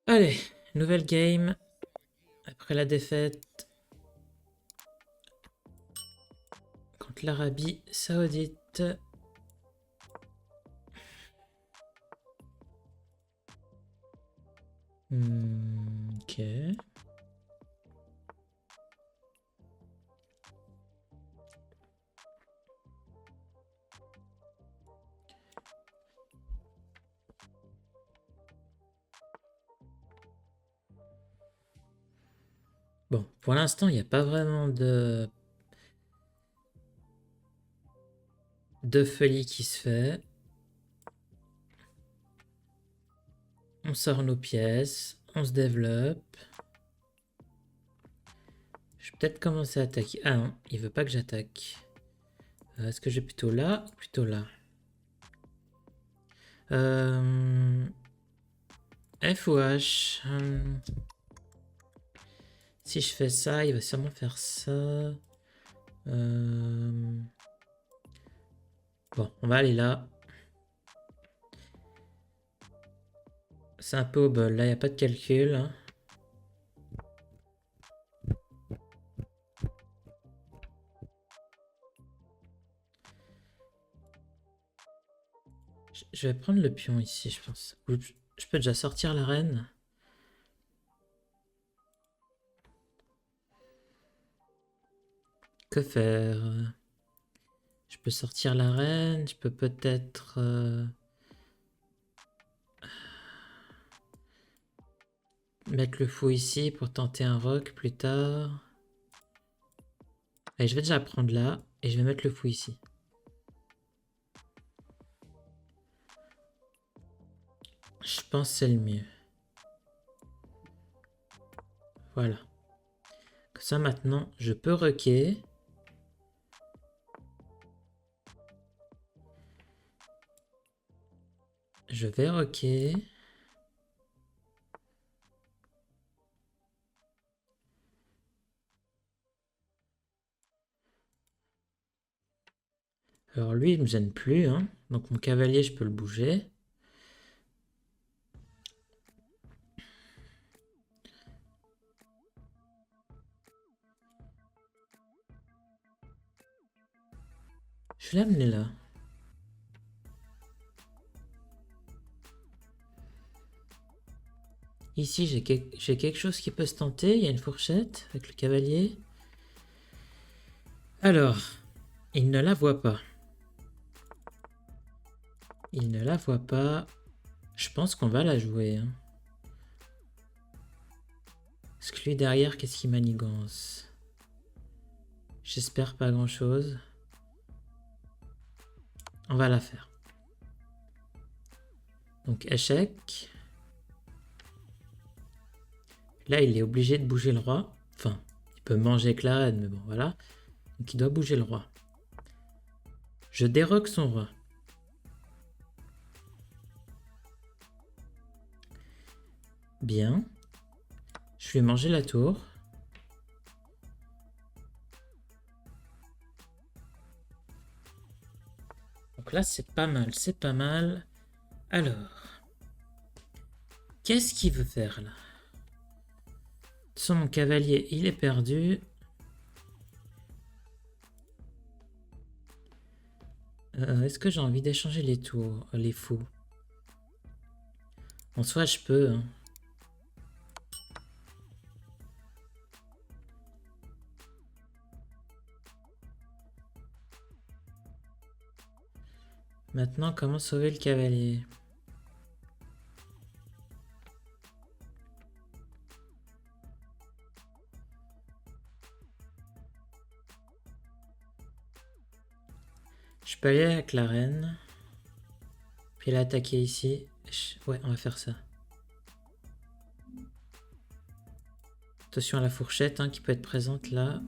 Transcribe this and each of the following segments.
Allez, nouvelle game. Après la défaite contre l'Arabie Saoudite. Ok. Bon, pour l'instant, il n'y a pas vraiment de folie qui se fait. On sort nos pièces, on se développe. Je vais peut-être commencer à attaquer. Ah non, il veut pas que j'attaque. Est-ce que j'ai plutôt là ou plutôt là? F ou H? Si je fais ça, il va sûrement faire ça. Bon, on va aller là. C'est un peu au bol. Là, il n'y a pas de calcul. Hein. Je vais prendre le pion ici, je pense. Je peux déjà sortir la reine. Que faire? Je peux sortir la reine. Je peux peut-être... mettre le fou ici pour tenter un roc plus tard. Allez, je vais déjà prendre là. Et je vais mettre le fou ici. Je pense que c'est le mieux. Voilà. Comme ça, maintenant, je peux roquer. Je vais roquer. Alors lui, il me gêne plus. Hein. Donc mon cavalier, je peux le bouger. Je vais l'amener là. Ici, j'ai quelque chose qui peut se tenter. Il y a une fourchette avec le cavalier. Alors, il ne la voit pas. Il ne la voit pas. Je pense qu'on va la jouer. Hein. Parce que lui derrière, qu'est-ce qu'il manigance? J'espère pas grand-chose. On va la faire. Donc échec. Là, il est obligé de bouger le roi. Enfin, il peut manger avec la reine, mais bon, voilà. Donc il doit bouger le roi. Je déroque son roi. Bien. Je lui ai mangé la tour. Donc là, c'est pas mal, c'est pas mal. Alors, qu'est-ce qu'il veut faire là? Son cavalier, il est perdu. Est-ce que j'ai envie d'échanger les tours, les fous? En soi, je peux. Hein. Maintenant, comment sauver le cavalier? Je peux aller avec la reine. Puis l'attaquer ici. Ouais, on va faire ça. Attention à la fourchette hein, qui peut être présente là.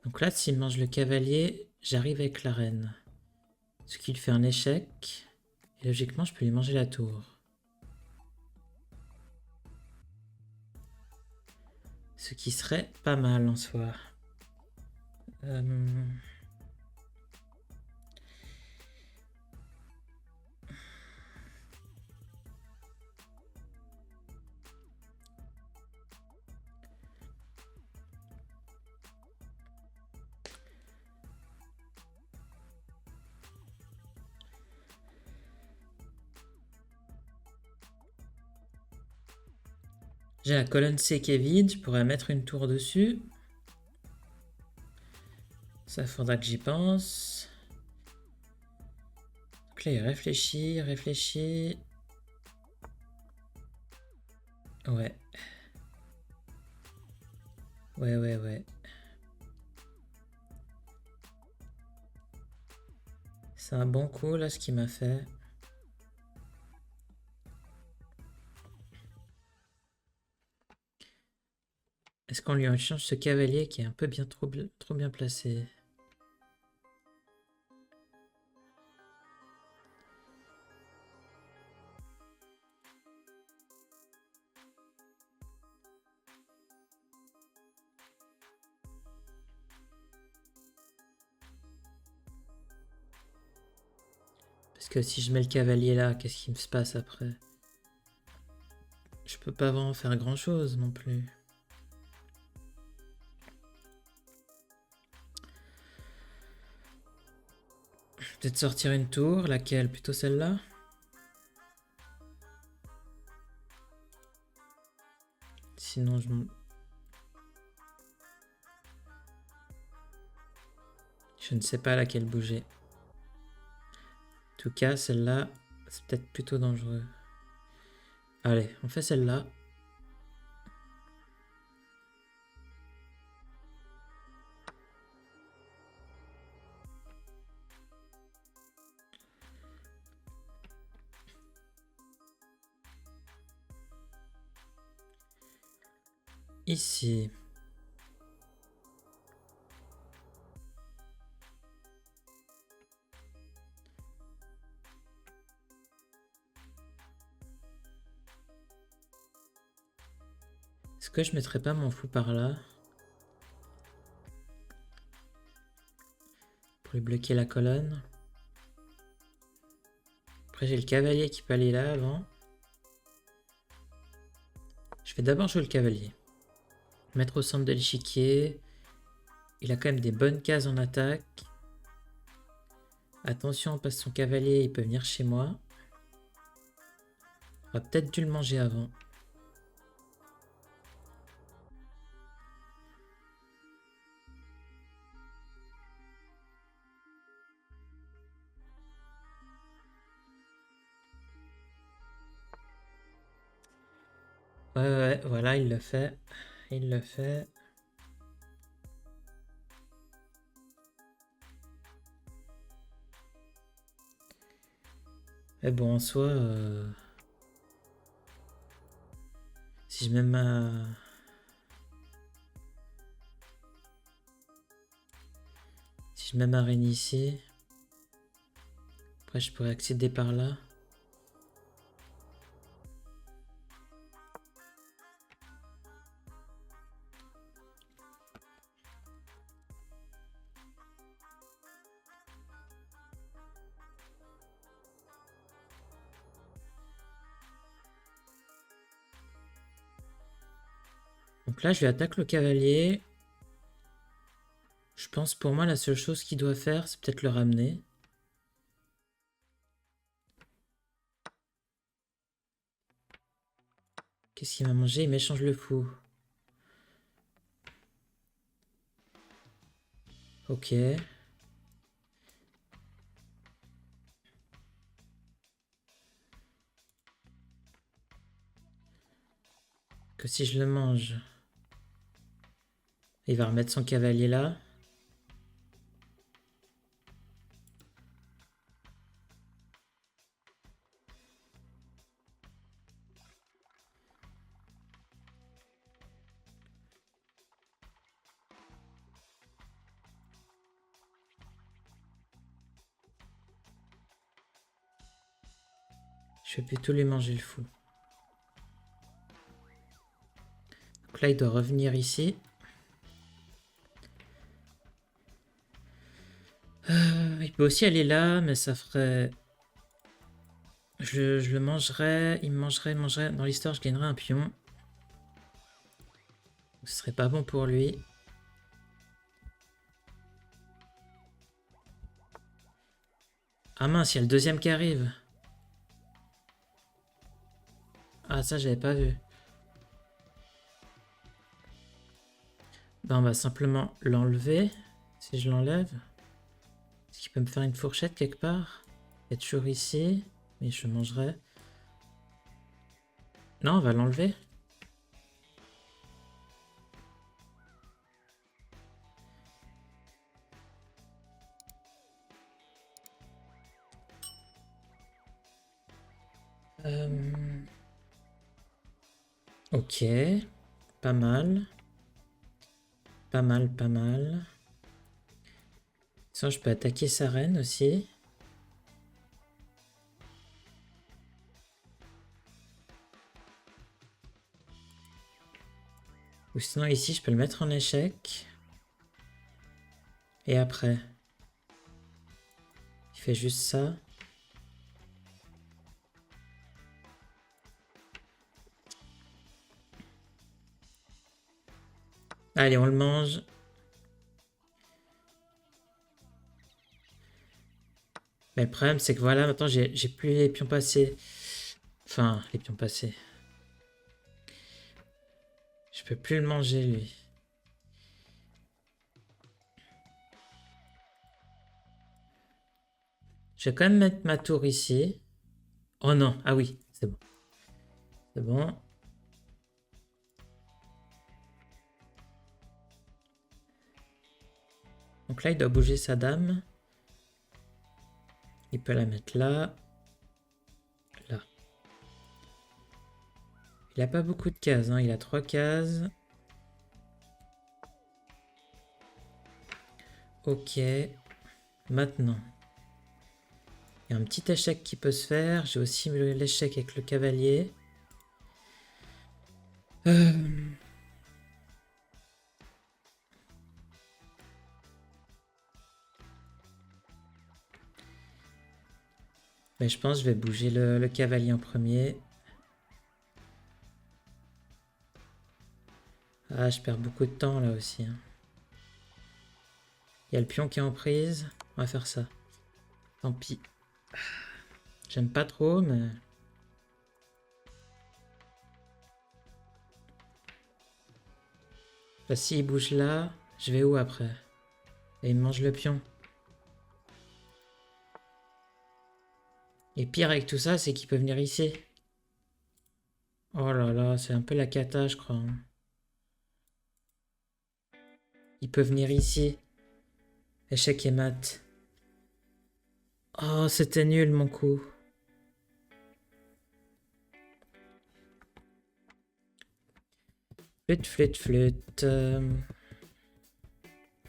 Donc là, s'il mange le cavalier, j'arrive avec la reine. Ce qui lui fait un échec. Et logiquement, je peux lui manger la tour. Ce qui serait pas mal en soi. J'ai la colonne C qui est vide, je pourrais mettre une tour dessus. Ça faudra que j'y pense. Donc là, il réfléchit, réfléchit. Ouais. Ouais. C'est un bon coup, là, ce qu'il m'a fait. Est-ce qu'on lui échange ce cavalier qui est un peu bien trop bien placé? Parce que si je mets le cavalier là, qu'est-ce qui se passe après? Je peux pas vraiment faire grand chose non plus. Peut-être sortir une tour, laquelle? Plutôt celle-là? Sinon je ne sais pas laquelle bouger. En tout cas, celle-là, c'est peut-être plutôt dangereux. Allez, on fait celle-là. Ici. Est-ce que je mettrais pas mon fou par là? Pour lui bloquer la colonne. Après, j'ai le cavalier qui peut aller là avant. Je vais d'abord jouer le cavalier. Mettre au centre de l'échiquier. Il a quand même des bonnes cases en attaque. Attention, on passe son cavalier, il peut venir chez moi. On aurait peut-être dû le manger avant. Ouais, voilà, il le fait. Il le fait. Mais bon, en soi, si je mets ma reine ici, après je pourrais accéder par là. Donc là, je lui attaque le cavalier. Je pense pour moi, la seule chose qu'il doit faire, c'est peut-être le ramener. Qu'est-ce qu'il m'a mangé? Il m'échange le fou. Ok. Que si je le mange, il va remettre son cavalier là. Je vais plutôt lui manger le fou. Donc là, il doit revenir ici. Il peut aussi aller là, mais ça ferait... Je le mangerais, il me mangerait. Dans l'histoire, je gagnerais un pion. Ce serait pas bon pour lui. Ah mince, il y a le deuxième qui arrive. Ah ça, j'avais pas vu. Ben, on va simplement l'enlever. Si je l'enlève. Est-ce qu'il peut me faire une fourchette quelque part? Il y a toujours ici. Mais je mangerai. Non, on va l'enlever. Ok. Pas mal. Pas mal, pas mal. Ça, je peux attaquer sa reine aussi. Ou sinon, ici, je peux le mettre en échec. Et après, il fait juste ça. Allez, on le mange. Mais le problème, c'est que voilà, maintenant, j'ai plus les pions passés. Enfin, les pions passés. Je peux plus le manger, lui. Je vais quand même mettre ma tour ici. Oh non, ah oui, c'est bon. C'est bon. Donc là, il doit bouger sa dame. Il peut la mettre là. Là. Il a pas beaucoup de cases, hein. Il a 3 cases. Ok. Maintenant. Il y a un petit échec qui peut se faire. J'ai aussi l'échec avec le cavalier. Mais je pense que je vais bouger le cavalier en premier. Ah, je perds beaucoup de temps là aussi, hein. Il y a le pion qui est en prise. On va faire ça. Tant pis. J'aime pas trop, mais... Là, s'il bouge là, je vais où après? Et il me mange le pion. Et pire avec tout ça, c'est qu'il peut venir ici. Oh là là, c'est un peu la cata, je crois, hein. Il peut venir ici. Échec et mat. Oh, c'était nul mon coup. Flûte, flûte, flûte.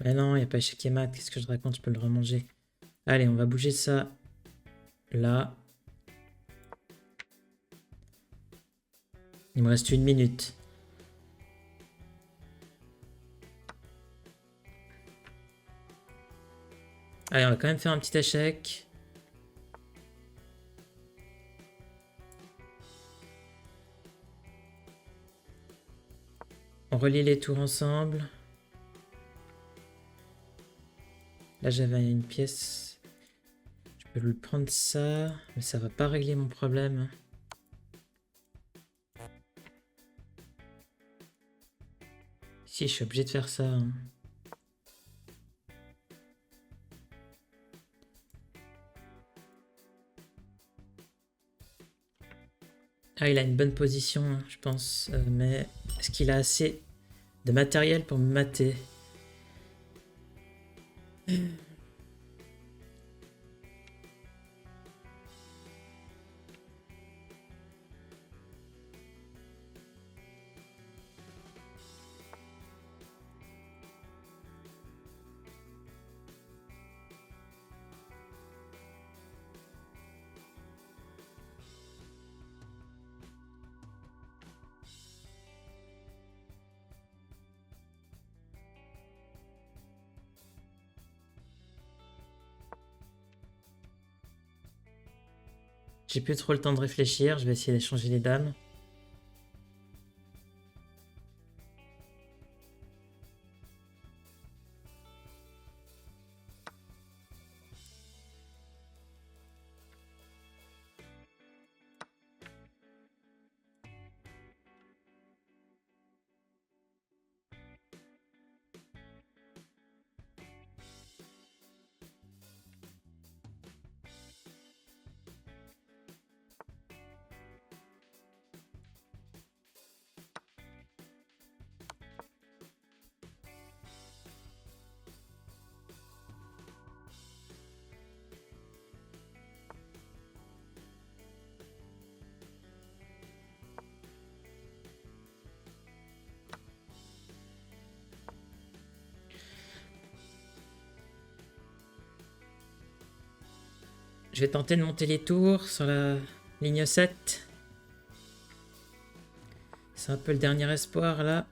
Mais non, il n'y a pas échec et mat. Qu'est-ce que je raconte? Je peux le remanger. Allez, on va bouger ça. Là. Il me reste 1 minute. Allez, on va quand même faire un petit échec. On relie les tours ensemble. Là, j'avais une pièce. Je peux lui prendre ça. Mais ça va pas régler mon problème. Si, je suis obligé de faire ça, hein. Ah, il a une bonne position, hein, je pense. Mais est-ce qu'il a assez de matériel pour me mater? J'ai plus trop le temps de réfléchir. Je vais essayer d'échanger les dames. Je vais tenter de monter les tours sur la ligne 7. C'est un peu le dernier espoir là.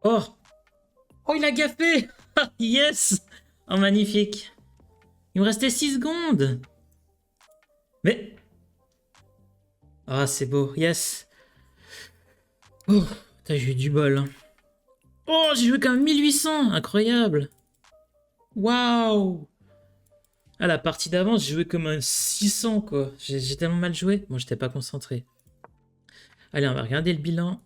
Oh! Oh, il a gaffé! Yes! Oh, magnifique! Il me restait 6 secondes! Mais... Ah, c'est beau, yes! Oh, putain, j'ai eu du bol. Hein. Oh, j'ai joué quand même 1800! Incroyable! Waouh! Ah, la partie d'avant, j'ai joué comme un 600, quoi. J'ai tellement mal joué. Bon, j'étais pas concentré. Allez, on va regarder le bilan.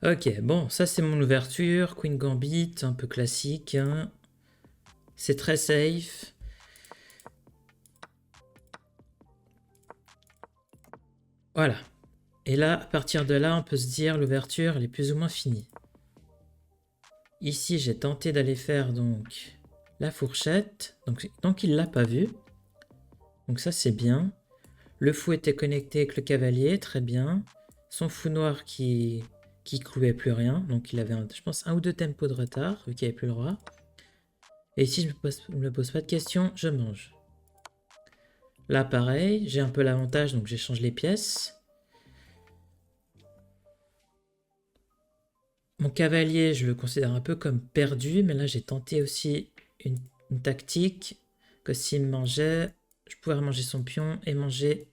Ok, bon, ça c'est mon ouverture. Queen Gambit, un peu classique. Hein. C'est très safe. Voilà. Et là, à partir de là, on peut se dire l'ouverture, elle est plus ou moins finie. Ici, j'ai tenté d'aller faire donc la fourchette. Donc il l'a pas vu. Donc ça, c'est bien. Le fou était connecté avec le cavalier, très bien. Son fou noir qui clouait plus rien. Donc il avait, je pense, 1 ou 2 tempos de retard, vu qu'il n'y avait plus le roi. Et ici, je me pose pas de questions, je mange. Là, pareil, j'ai un peu l'avantage, donc j'échange les pièces. Mon cavalier, je le considère un peu comme perdu, mais là j'ai tenté aussi une tactique que s'il me mangeait, je pouvais manger son pion et manger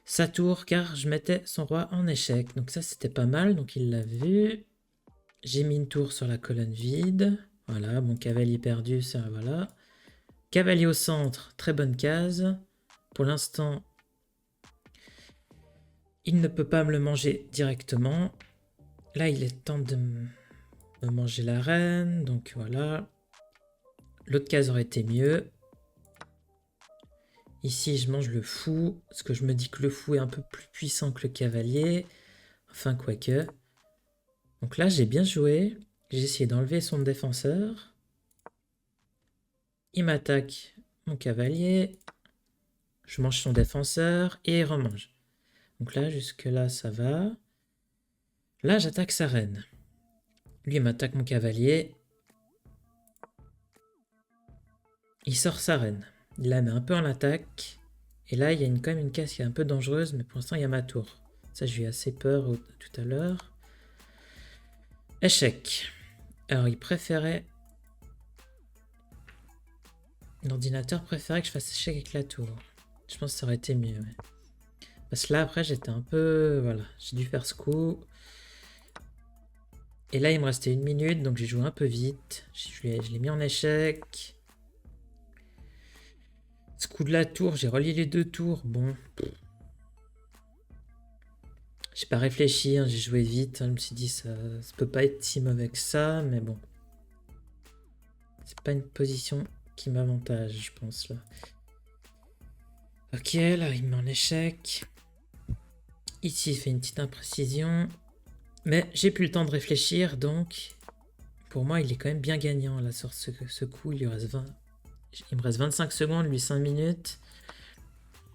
sa tour, car je mettais son roi en échec. Donc ça c'était pas mal, donc il l'a vu. J'ai mis une tour sur la colonne vide. Voilà, mon cavalier perdu, ça voilà. Cavalier au centre, très bonne case. Pour l'instant, il ne peut pas me le manger directement. Là, il est temps de me manger la reine, donc voilà. L'autre case aurait été mieux. Ici, je mange le fou, parce que je me dis que le fou est un peu plus puissant que le cavalier. Enfin, quoique. Donc là, j'ai bien joué. J'ai essayé d'enlever son défenseur. Il m'attaque mon cavalier. Je mange son défenseur et il remange. Donc là, jusque-là, ça va. Là, j'attaque sa reine. Lui, il m'attaque mon cavalier. Il sort sa reine. Il la met un peu en attaque. Et là, il y a quand même une case qui est un peu dangereuse, mais pour l'instant, il y a ma tour. Ça, j'ai eu assez peur tout à l'heure. Échec. Alors, il préférait... L'ordinateur préférait que je fasse échec avec la tour. Je pense que ça aurait été mieux. Ouais. Parce que là, après, j'étais un peu... Voilà, j'ai dû faire ce coup. Et là, il me restait 1 minute, donc j'ai joué un peu vite. Je l'ai mis en échec. Ce coup de la tour, j'ai relié les 2 tours. Bon. J'ai pas réfléchi, hein, j'ai joué vite. Hein, je me suis dit, ça peut pas être si mauvais que ça, mais bon. C'est pas une position qui m'avantage, je pense, là. Ok, là, il met en échec. Ici, il fait une petite imprécision. Mais j'ai plus le temps de réfléchir, donc... Pour moi, il est quand même bien gagnant, là, sur ce coup. Il me reste 25 secondes, lui 5 minutes.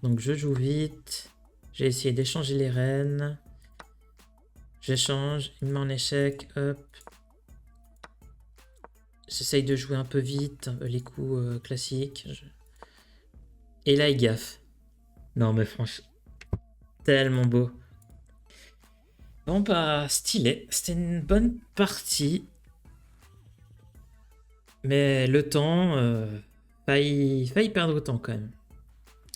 Donc je joue vite. J'ai essayé d'échanger les reines. J'échange, il me met en échec, hop. J'essaye de jouer un peu vite, les coups classiques. Et là, il gaffe. Non, mais franchement, tellement beau. Bon, bah, stylé. C'était une bonne partie. Mais le temps, failli perdre autant quand même.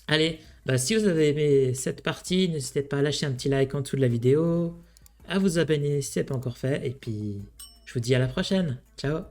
Allez, bah, si vous avez aimé cette partie, n'hésitez pas à lâcher un petit like en dessous de la vidéo, à vous abonner si ce n'est pas encore fait, et puis je vous dis à la prochaine. Ciao!